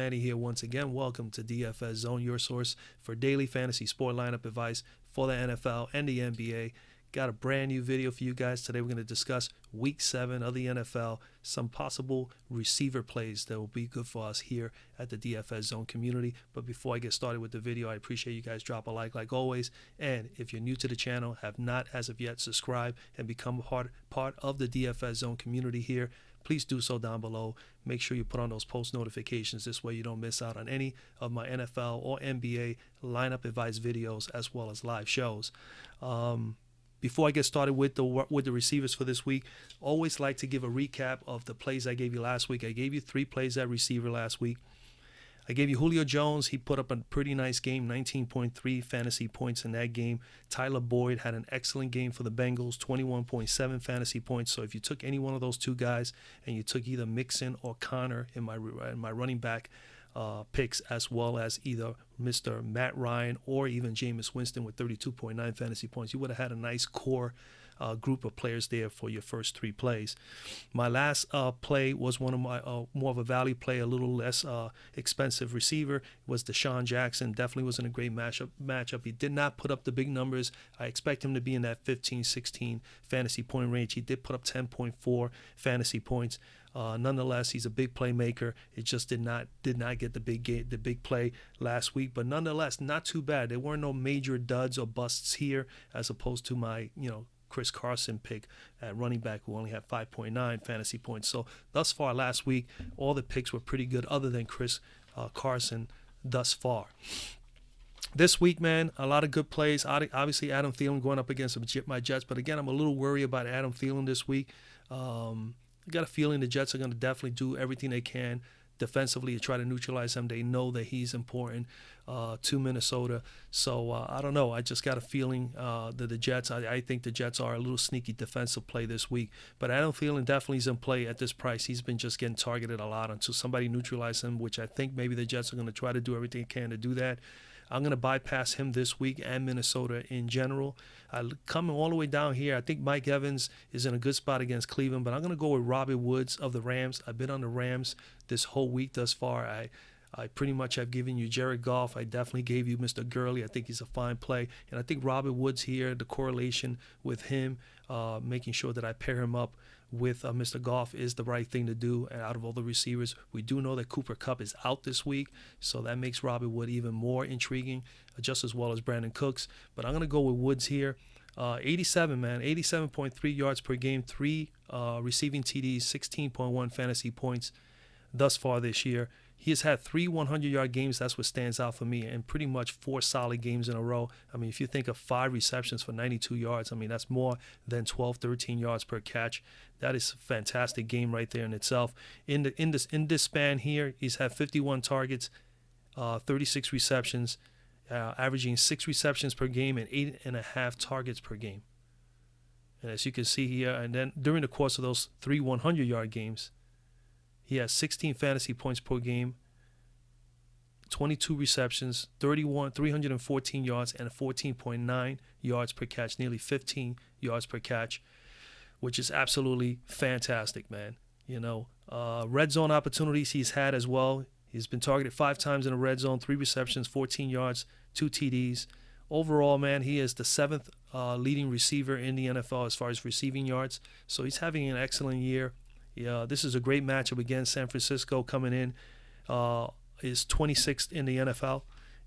Fanny here once again. Welcome to DFS Zone, your source for daily fantasy sport lineup advice for the NFL and the NBA. Got a brand new video for you guys. Today we're going to discuss Week 7 of the NFL, some possible receiver plays that will be good for us here at the DFS Zone community. But before I get started with the video, I appreciate you guys drop a like always. And if you're new to the channel, have not as of yet subscribed and become part of the DFS Zone community here, please do so down below. Make sure you put on those post notifications. This way you don't miss out on any of my NFL or NBA lineup advice videos as well as live shows. Before I get started with the receivers for this week, always like to give a recap of the plays I gave you last week. I gave you 3 plays at receiver last week. I gave you Julio Jones. He put up a pretty nice game, 19.3 fantasy points in that game. Tyler Boyd had an excellent game for the Bengals, 21.7 fantasy points. So if you took any one of those 2 guys and you took either Mixon or Connor in my running back picks, as well as either Mr. Matt Ryan or even Jameis Winston with 32.9 fantasy points, you would have had a nice core group of players there for your first 3 plays. My last play was one of my more of a value play, a little less expensive receiver, was Deshaun Jackson. Definitely wasn't a great matchup. He did not put up the big numbers. I expect him to be in that 15-16 fantasy point range. He did put up 10.4 fantasy points. Nonetheless, he's a big playmaker. It just did not get the big play last week. But nonetheless, not too bad. There were no major duds or busts here, as opposed to my Chris Carson pick at running back, who only had 5.9 fantasy points. So thus far last week, all the picks were pretty good, other than Chris Carson thus far. This week, man, a lot of good plays. Obviously, Adam Thielen going up against my Jets. But again, I'm a little worried about Adam Thielen this week. I got a feeling the Jets are going to definitely do everything they can defensively to try to neutralize him. They know that he's important to Minnesota. So I don't know. I just got a feeling that the Jets, I think the Jets are a little sneaky defensive play this week. But Adam Thielen definitely is in play at this price. He's been just getting targeted a lot until somebody neutralizes him, which I think maybe the Jets are going to try to do everything they can to do that. I'm going to bypass him this week and Minnesota in general. Coming all the way down here, I think Mike Evans is in a good spot against Cleveland, but I'm going to go with Robert Woods of the Rams. I've been on the Rams this whole week thus far. I pretty much have given you Jared Goff. I definitely gave you Mr. Gurley. I think he's a fine play. And I think Robert Woods here, the correlation with him, making sure that I pair him up with Mr. Goff is the right thing to do. And out of all the receivers, we do know that Cooper Kupp is out this week, so that makes Robert Wood even more intriguing, just as well as Brandon Cooks. But I'm going to go with Woods here. 87, man, 87.3 yards per game, 3 receiving TDs, 16.1 fantasy points thus far this year. He has had 3 100-yard games. That's what stands out for me, and pretty much 4 solid games in a row. I mean, if you think of 5 receptions for 92 yards, I mean, that's more than 12, 13 yards per catch. That is a fantastic game right there in itself. In this span here, he's had 51 targets, 36 receptions, averaging 6 receptions per game and 8.5 targets per game. And as you can see here, and then during the course of those 3 100-yard games, he has 16 fantasy points per game, 22 receptions, 314 yards, and 14.9 yards per catch, nearly 15 yards per catch, which is absolutely fantastic, man. Red zone opportunities he's had as well. He's been targeted 5 times in the red zone, 3 receptions, 14 yards, 2 TDs. Overall, man, he is the 7th leading receiver in the NFL as far as receiving yards. So he's having an excellent year. Yeah, this is a great matchup against San Francisco coming in. Is 26th in the NFL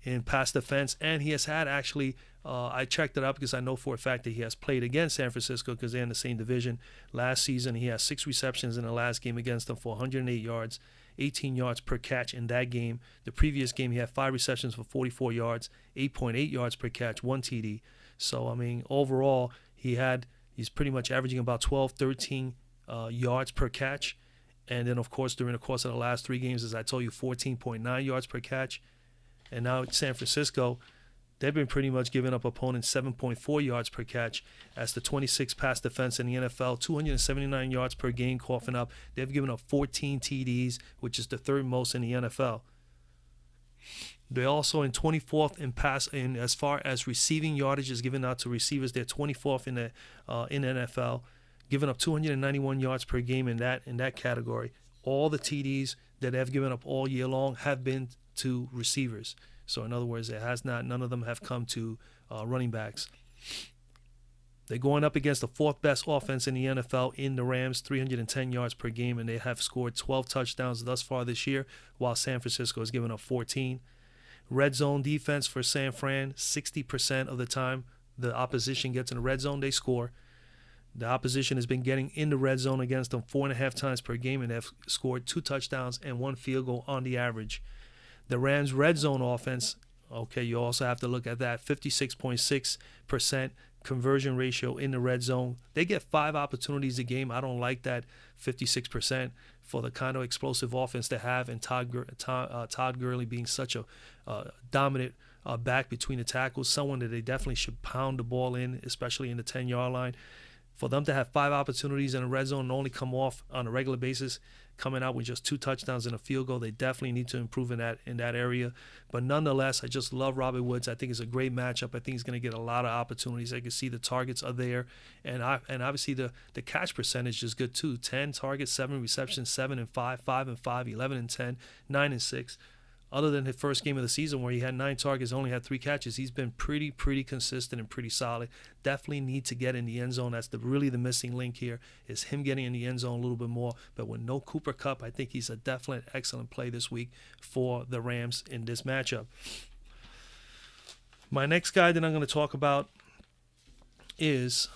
in pass defense, and he has had actually, I checked it up because I know for a fact that he has played against San Francisco because they're in the same division. Last season, he has 6 receptions in the last game against them for 108 yards, 18 yards per catch in that game. The previous game, he had 5 receptions for 44 yards, 8.8 yards per catch, 1 TD. So, I mean, overall, he's pretty much averaging about 12, 13 yards per catch. And then, of course, during the course of the last 3 games, as I told you, 14.9 yards per catch. And now at San Francisco, they've been pretty much giving up opponents 7.4 yards per catch as the 26th pass defense in the NFL, 279 yards per game coughing up. They've given up 14 TDs, which is the 3rd most in the NFL. They're also in 24th in as far as receiving yardage is given out to receivers. They're 24th in the NFL, giving up 291 yards per game in that category. All the TDs that they've given up all year long have been to receivers. So in other words, none of them have come to running backs. They're going up against the fourth best offense in the NFL in the Rams, 310 yards per game, and they have scored 12 touchdowns thus far this year, while San Francisco has given up 14. Red zone defense for San Fran, 60% of the time the opposition gets in the red zone, they score. The opposition has been getting in the red zone against them 4.5 times per game, and have scored 2 touchdowns and 1 field goal on the average. The Rams' red zone offense, okay, you also have to look at that, 56.6% conversion ratio in the red zone. They get 5 opportunities a game. I don't like that 56% for the kind of explosive offense they have, and Todd Gurley being such a dominant back between the tackles, someone that they definitely should pound the ball in, especially in the 10-yard line. For them to have 5 opportunities in the red zone and only come off on a regular basis, coming out with just 2 touchdowns and a field goal, they definitely need to improve in that area. But nonetheless, I just love Robert Woods. I think it's a great matchup. I think he's going to get a lot of opportunities. I can see the targets are there, and obviously the catch percentage is good too. 10 targets, 7 receptions, 7 and 5, 5 and 5, 11 and 10, 9 and 6. Other than his first game of the season where he had 9 targets, only had 3 catches, he's been pretty consistent and pretty solid. Definitely need to get in the end zone. That's really the missing link here, is him getting in the end zone a little bit more. But with no Cooper Kupp, I think he's a definite excellent play this week for the Rams in this matchup. My next guy that I'm going to talk about is,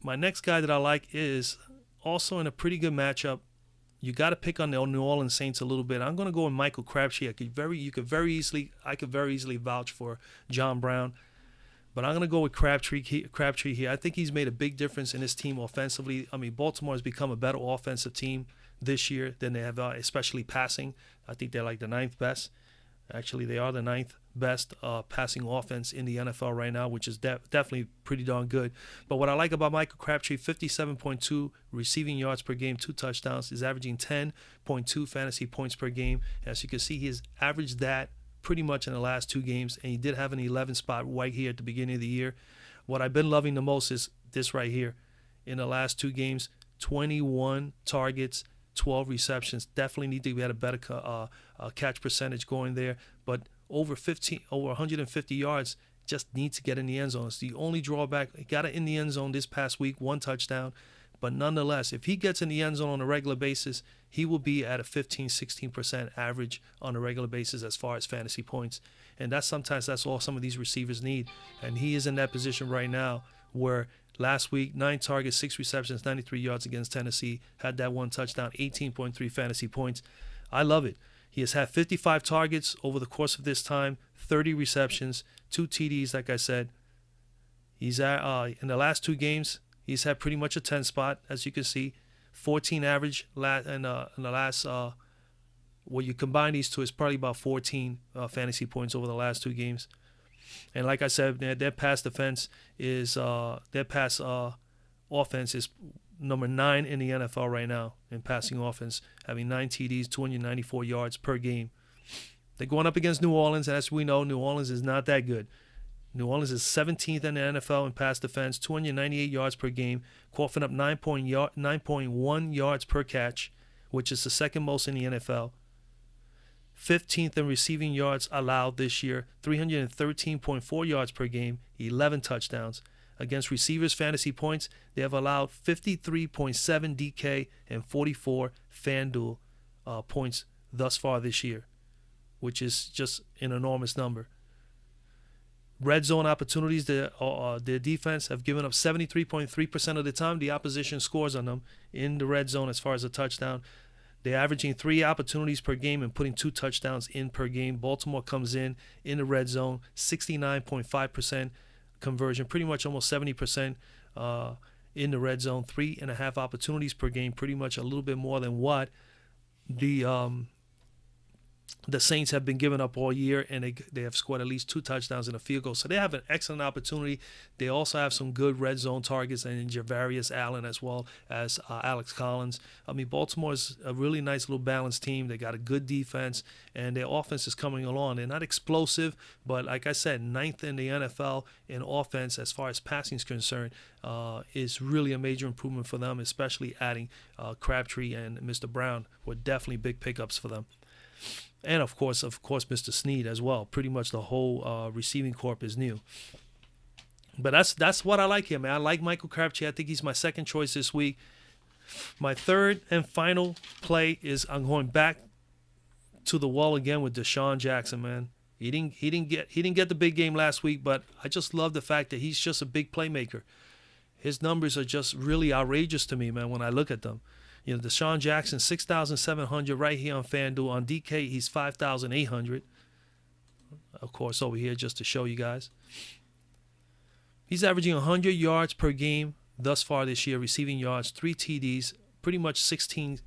my next guy that I like is also in a pretty good matchup. You got to pick on the New Orleans Saints a little bit. I'm going to go with Michael Crabtree. I could very easily vouch for John Brown, but I'm going to go with Crabtree here. I think he's made a big difference in his team offensively. I mean, Baltimore has become a better offensive team this year than they have, especially passing. I think they're like the 9th best. Actually, they are the 9th best passing offense in the NFL right now, which is definitely pretty darn good. But what I like about Michael Crabtree, 57.2 receiving yards per game, 2 touchdowns. He's averaging 10.2 fantasy points per game. As you can see, he has averaged that pretty much in the last 2 games, and he did have an 11 spot right here at the beginning of the year. What I've been loving the most is this right here. In the last 2 games, 21 targets, 12 receptions. Definitely need to get a better catch percentage going there, but over 150 yards. Just need to get in the end zone. It's the only drawback. He got it in the end zone this past week, 1 touchdown. But nonetheless, if he gets in the end zone on a regular basis, he will be at a 15-16% average on a regular basis as far as fantasy points. And that's all some of these receivers need. And he is in that position right now where last week, 9 targets, 6 receptions, 93 yards against Tennessee, had that 1 touchdown, 18.3 fantasy points. I love it. He has had 55 targets over the course of this time, 30 receptions, 2 TDs, like I said. He's at, in the last 2 games, he's had pretty much a 10 spot, as you can see. 14 average in the last, when you combine these two, it's probably about 14 fantasy points over the last 2 games. And like I said, their pass offense is number 9 in the NFL right now in passing offense, having 9 TDs, 294 yards per game. They're going up against New Orleans, and as we know, New Orleans is not that good. New Orleans is 17th in the NFL in pass defense, 298 yards per game, coughing up 9.1 yards per catch, which is the 2nd most in the NFL. 15th in receiving yards allowed this year, 313.4 yards per game, 11 touchdowns. Against receivers' fantasy points, they have allowed 53.7 DK and 44 Fanduel points thus far this year, which is just an enormous number. Red zone opportunities, their defense have given up 73.3% of the time the opposition scores on them in the red zone as far as a touchdown. They're averaging 3 opportunities per game and putting 2 touchdowns in per game. Baltimore comes in the red zone, 69.5% conversion, pretty much almost 70% in the red zone, 3.5 opportunities per game, pretty much a little bit more than what the the Saints have been giving up all year, and they have scored at least 2 touchdowns and a field goal. So they have an excellent opportunity. They also have some good red zone targets, and Javarius Allen as well as Alex Collins. I mean, Baltimore is a really nice little balanced team. They got a good defense, and their offense is coming along. They're not explosive, but like I said, 9th in the NFL in offense as far as passing is concerned is really a major improvement for them, especially adding Crabtree and Mr. Brown were definitely big pickups for them. And of course, Mr. Snead as well. Pretty much the whole receiving corp is new. But that's what I like here, man. I like Michael Crabtree. I think he's my second choice this week. My third and final play is I'm going back to the wall again with Deshaun Jackson, man. He didn't get the big game last week, but I just love the fact that he's just a big playmaker. His numbers are just really outrageous to me, man, when I look at them. You know, Deshaun Jackson, 6,700 right here on FanDuel. On DK, he's 5,800. Of course, over here just to show you guys. He's averaging 100 yards per game thus far this year, receiving yards, 3 TDs, pretty much 16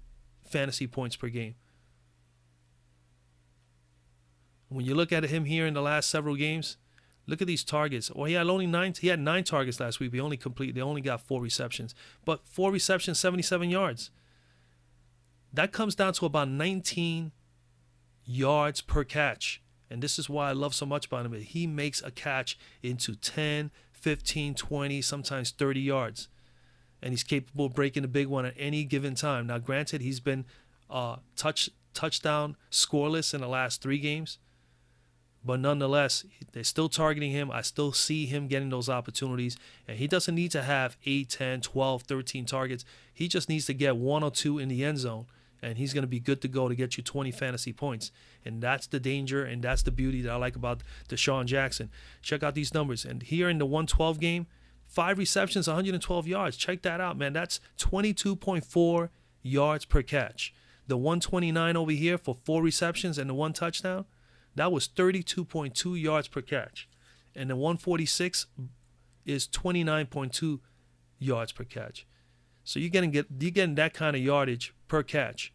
fantasy points per game. When you look at him here in the last several games, look at these targets. Well, he had 9 targets last week. They only got 4 receptions. But 4 receptions, 77 yards. That comes down to about 19 yards per catch. And this is why I love so much about him. He makes a catch into 10, 15, 20, sometimes 30 yards. And he's capable of breaking the big one at any given time. Now, granted, he's been touchdown scoreless in the last 3 games. But nonetheless, they're still targeting him. I still see him getting those opportunities. And he doesn't need to have 8, 10, 12, 13 targets. He just needs to get 1 or 2 in the end zone. And he's going to be good to go to get you 20 fantasy points. And that's the danger, and that's the beauty that I like about Deshaun Jackson. Check out these numbers. And here in the 112 game, 5 receptions, 112 yards. Check that out, man. That's 22.4 yards per catch. The 129 over here for 4 receptions and the 1 touchdown, that was 32.2 yards per catch. And the 146 is 29.2 yards per catch. So you're getting that kind of yardage per catch.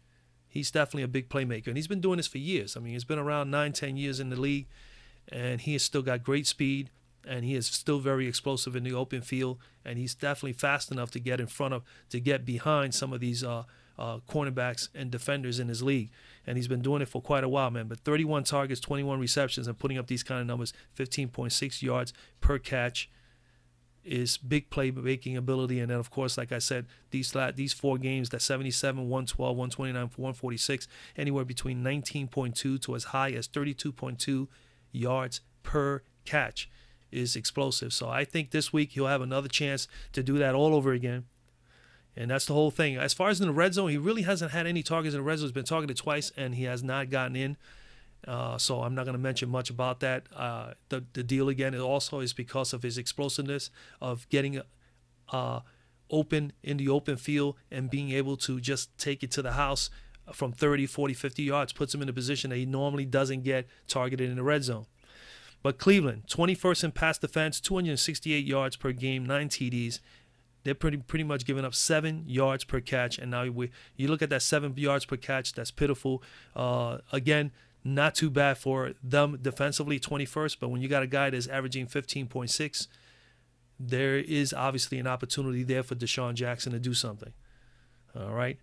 He's definitely a big playmaker. And he's been doing this for years. I mean, he's been around 9, 10 years in the league. And he has still got great speed. And he is still very explosive in the open field. And he's definitely fast enough to get behind some of these cornerbacks and defenders in his league. And he's been doing it for quite a while, man. But 31 targets, 21 receptions, and putting up these kind of numbers, 15.6 yards per catch is big playmaking ability. And then, of course, like I said, these 4 games, that 77, 112, 129, 146, anywhere between 19.2 to as high as 32.2 yards per catch is explosive. So I think this week he'll have another chance to do that all over again. And that's the whole thing. As far as in the red zone, he really hasn't had any targets in the red zone. He's been targeted twice, and he has not gotten in. So I'm not going to mention much about that. The deal, again, is because of his explosiveness of getting open in the open field and being able to just take it to the house from 30, 40, 50 yards, puts him in a position that he normally doesn't get targeted in the red zone. But Cleveland, 21st in pass defense, 268 yards per game, 9 TDs. They're pretty much giving up 7 yards per catch. And now you look at that 7 yards per catch, that's pitiful. Again, not too bad for them defensively, 21st. But when you got a guy that's averaging 15.6, there is obviously an opportunity there for Deshaun Jackson to do something. All right.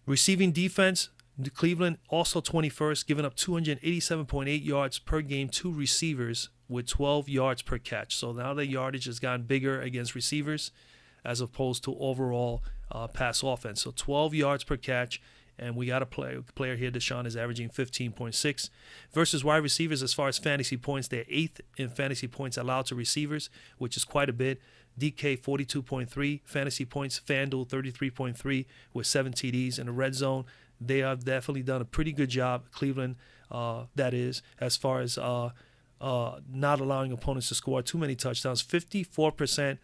Receiving defense, Cleveland also 21st, giving up 287.8 yards per game to receivers with 12 yards per catch. So now the yardage has gotten bigger against receivers as opposed to overall pass offense. So 12 yards per catch, and we got a player here, Deshaun, is averaging 15.6. Versus wide receivers, as far as fantasy points, they're 8th in fantasy points allowed to receivers, which is quite a bit. DK 42.3 fantasy points, Fanduel 33.3 with 7 TDs in the red zone. They have definitely done a pretty good job, Cleveland, that is, as far as not allowing opponents to score too many touchdowns. 54%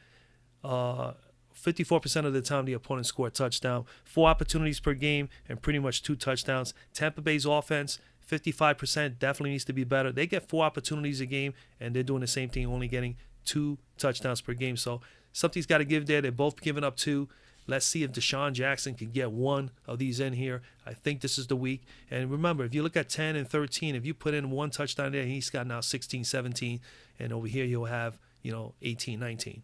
of the time the opponents score a touchdown. 4 opportunities per game and pretty much 2 touchdowns. Tampa Bay's offense, 55%, definitely needs to be better. They get 4 opportunities a game, and they're doing the same thing, only getting 2 touchdowns per game. So something's got to give there. They're both giving up 2. Let's see if Deshaun Jackson can get one of these in here. I think this is the week. And remember, if you look at 10 and 13, if you put in one touchdown there, he's got now 16, 17. And over here, you'll have, 18, 19.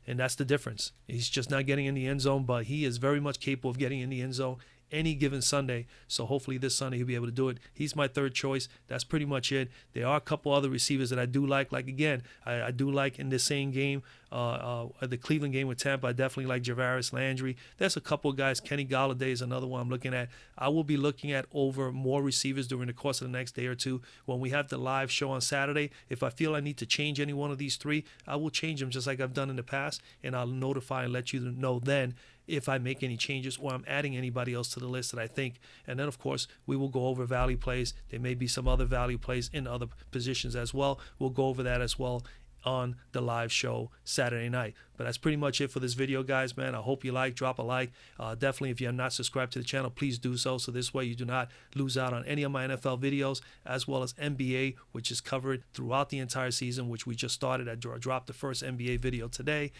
And that's the difference. He's just not getting in the end zone, but he is very much capable of getting in the end zone any given Sunday. So hopefully this Sunday he'll be able to do it. He's my third choice. That's pretty much it. There are a couple other receivers that I do like. Like, again, I do like in the same game, the Cleveland game with Tampa, I definitely like Jarvis Landry. There's a couple of guys. Kenny Golladay is another one I'm looking at. I will be looking at over more receivers during the course of the next day or two. When we have the live show on Saturday, if I feel I need to change any one of these three, I will change them just like I've done in the past, and I'll notify and let you know then if I make any changes or I'm adding anybody else to the list that I think. And then, of course, we will go over value plays. There may be some other value plays in other positions as well. We'll go over that as well on the live show Saturday night. But that's pretty much it for this video, guys, man. I hope you drop a like. Definitely, if you have not subscribed to the channel, please do so. So this way you do not lose out on any of my NFL videos, as well as NBA, which is covered throughout the entire season, which we just started. I dropped the first NBA video today.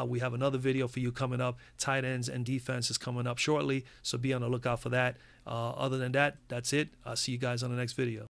We have another video for you coming up. Tight ends and defense is coming up shortly, so be on the lookout for that. Other than that, that's it. I'll see you guys on the next video.